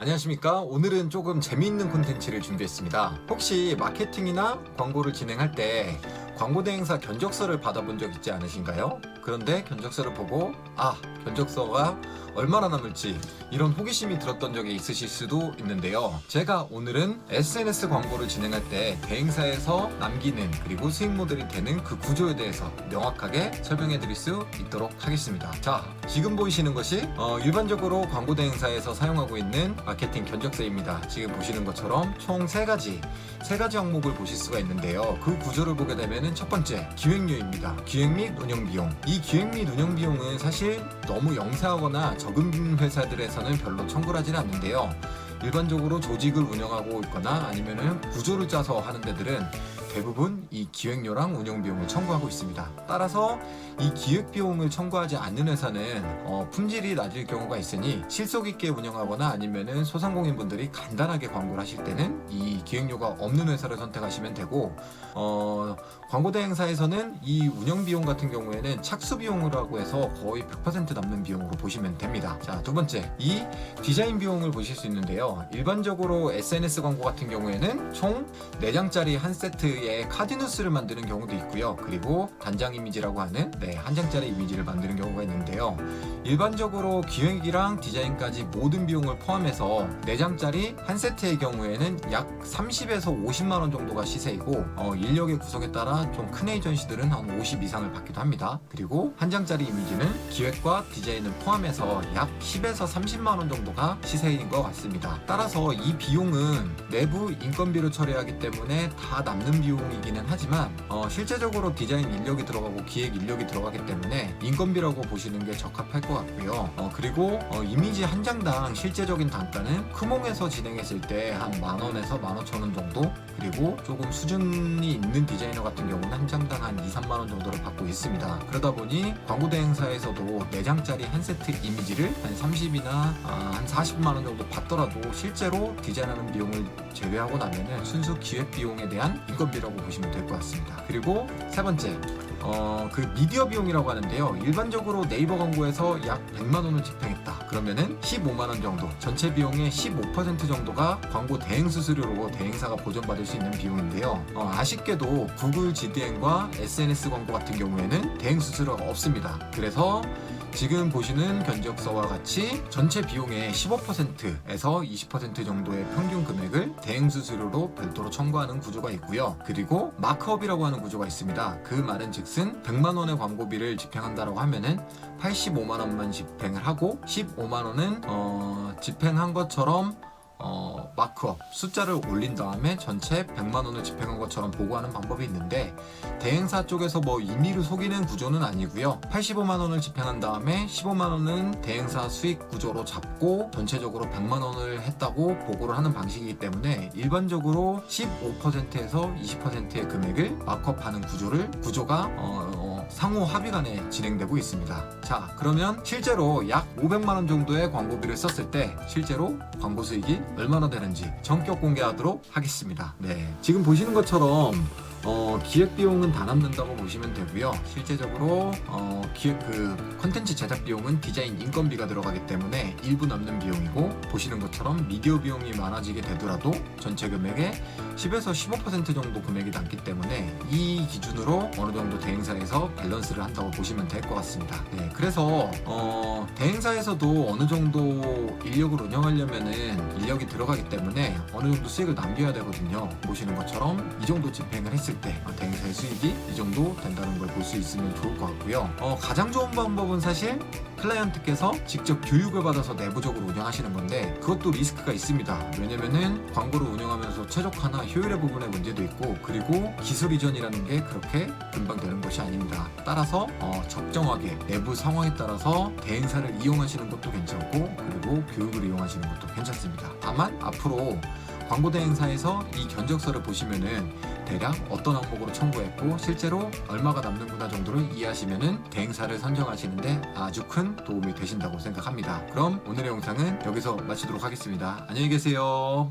안녕하십니까. 오늘은 조금 재미있는 콘텐츠를 준비했습니다. 혹시 마케팅이나 광고를 진행할 때 광고 대행사 견적서를 받아본 적 있지 않으신가요? 그런데 견적서를 보고 견적서가 얼마나 남을지 이런 호기심이 들었던 적이 있으실 수도 있는데요. 제가 오늘은 SNS 광고를 진행할 때 대행사에서 남기는 그리고 수익 모델이 되는 그 구조에 대해서 명확하게 설명해 드릴 수 있도록 하겠습니다. 자, 지금 보이시는 것이 일반적으로 광고 대행사에서 사용하고 있는 마케팅 견적서입니다. 지금 보시는 것처럼 총 세 가지 항목을 보실 수가 있는데요. 그 구조를 보게 되면 첫 번째, 기획료입니다. 기획 및 운영 비용. 이 기획 및 운영 비용은 사실 너무 영세하거나 적은 회사들에서는 별로 청구를 하지는 않는데요. 일반적으로 조직을 운영하고 있거나 아니면은 구조를 짜서 하는 데들은 대부분 이 기획료랑 운영 비용을 청구하고 있습니다. 따라서 이 기획 비용을 청구하지 않는 회사는 품질이 낮을 경우가 있으니 실속 있게 운영하거나 아니면은 소상공인분들이 간단하게 광고를 하실 때는 이 기획료가 없는 회사를 선택하시면 되고, 광고 대행사에서는 이 운영 비용 같은 경우에는 착수 비용이라고 해서 거의 100% 남는 비용으로 보시면 됩니다. 자, 두 번째, 이 디자인 비용을 보실 수 있는데요. 일반적으로 SNS 광고 같은 경우에는 총 4장짜리 한 세트에 카디누스를 만드는 경우도 있고요. 그리고 단장 이미지라고 하는 한 장짜리 이미지를 만드는 경우가 있는데요. 일반적으로 기획이랑 디자인까지 모든 비용을 포함해서 4장짜리 한 세트의 경우에는 약 30에서 50만 원 정도가 시세이고, 인력의 구성에 따라 좀 큰 에이전시들은 한 50 이상을 받기도 합니다. 그리고 한 장짜리 이미지는 기획과 디자인을 포함해서 약 10에서 30만 원 정도가 시세인 것 같습니다. 따라서 이 비용은 내부 인건비로 처리하기 때문에 다 남는 비용이기는 하지만 실제적으로 디자인 인력이 들어가고 기획 인력이 들어가기 때문에 인건비라고 보시는 게 적합할 것 같고요. 그리고 이미지 한 장당 실제적인 단가는 크몽에서 진행했을 때 한 10,000원에서 15,000원 정도, 그리고 조금 수준이 있는 디자이너 같은 경우는 한 장당 한 2, 3만 원 정도를 받고 있습니다. 그러다 보니 광고 대행사에서도 4장짜리 한 세트 이미지를 한 30이나 한 40만 원 정도 받더라도 실제로 디자인하는 비용을 제외하고 나면은 순수 기획 비용에 대한 인건비라고 보시면 될 것 같습니다. 그리고 세 번째, 그 미디어 비용이라고 하는데요. 일반적으로 네이버 광고에서 약 100만 원을 집행했다. 그러면은 15만 원 정도, 전체 비용의 15% 정도가 광고 대행 수수료로 대행사가 보전받을 수 있는 비용인데요. 아쉽게도 구글 GDN과 SNS 광고 같은 경우에는 대행 수수료가 없습니다. 그래서 지금 보시는 견적서와 같이 전체 비용의 15%에서 20% 정도의 평균 금액을 대행 수수료로 별도로 청구하는 구조가 있고요. 그리고 마크업이라고 하는 구조가 있습니다. 그 말은 즉슨 100만 원의 광고비를 집행한다라고 하면은 85만 원만 집행을 하고 15만 원은 집행한 것처럼 마크업 숫자를 올린 다음에 전체 100만 원을 집행한 것처럼 보고하는 방법이 있는데, 대행사 쪽에서 임의로 속이는 구조는 아니고요. 85만 원을 집행한 다음에 15만 원은 대행사 수익 구조로 잡고 전체적으로 100만 원을 했다고 보고를 하는 방식이기 때문에 일반적으로 15%에서 20%의 금액을 마크업하는 구조가 상호 합의 간에 진행되고 있습니다. 자, 그러면 실제로 약 500만 원 정도의 광고비를 썼을 때 실제로 광고 수익이 얼마나 되는지 전격 공개하도록 하겠습니다. 지금 보시는 것처럼 기획 비용은 다 남는다고 보시면 되고요. 실제적으로 컨텐츠 제작 비용은 디자인 인건비가 들어가기 때문에 일부 남는 비용이고, 보시는 것처럼 미디어 비용이 많아지게 되더라도 전체 금액의 10에서 15% 정도 금액이 남기 때문에 이 기준으로 어느 정도 대행사에서 밸런스를 한다고 보시면 될 것 같습니다. 그래서 대행사에서도 어느 정도 인력을 운영하려면은 인력이 들어가기 때문에 어느 정도 수익을 남겨야 되거든요. 보시는 것처럼 이 정도 집행을 했을 때 대행사의 수익이 이 정도 된다는 걸 볼 수 있으면 좋을 것 같고요. 가장 좋은 방법은 사실 클라이언트께서 직접 교육을 받아서 내부적으로 운영하시는 건데, 그것도 리스크가 있습니다. 왜냐면은 광고를 운영하면서 최적화나 효율의 부분의 문제도 있고, 그리고 기술 이전이라는 게 그렇게 금방 되는 것이 아닙니다. 따라서 적정하게 내부 상황에 따라서 대행사를 이용하시는 것도 괜찮고, 그리고 교육을 이용하시는 것도 괜찮습니다. 다만 앞으로 광고 대행사에서 이 견적서를 보시면은 대략 어떤 항목으로 청구했고 실제로 얼마가 남는구나 정도를 이해하시면은 대행사를 선정하시는데 아주 큰 도움이 되신다고 생각합니다. 그럼 오늘의 영상은 여기서 마치도록 하겠습니다. 안녕히 계세요.